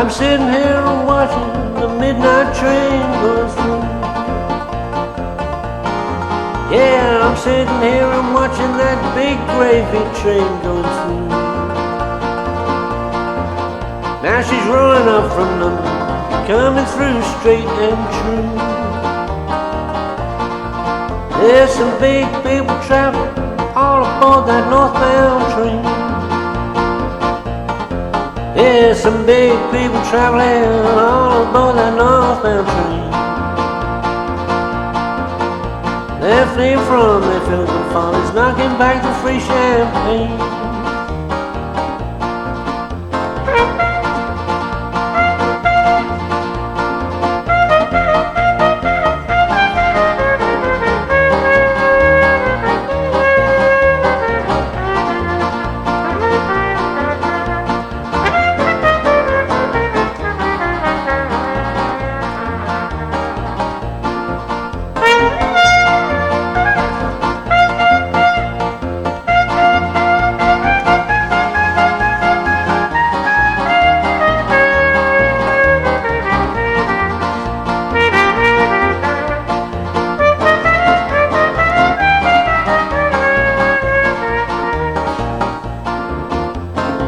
I'm sitting here watching the midnight train go through. Yeah, I'm sitting here and watching that big gravy train go through. Now she's rolling up from London, coming through straight and true. There's some big people traveling all aboard that northbound train. There's some big people traveling all aboard that northbound train. They're fleeing from their filthy follies, knocking back the free champagne.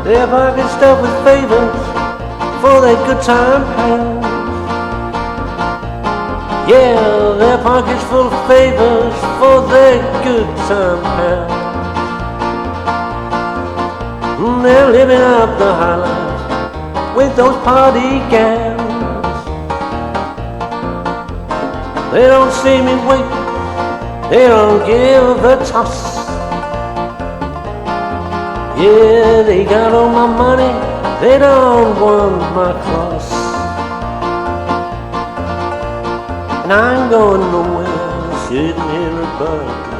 Their pockets stuffed with favors for their good time pals. Yeah, their pockets full of favors for their good time pals. They're living up the high life with those party gals. They don't see me waiting, they don't give a toss. Yeah, they got all my money, they don't want my cross. And I ain't going nowhere, sitting here at Berkeley.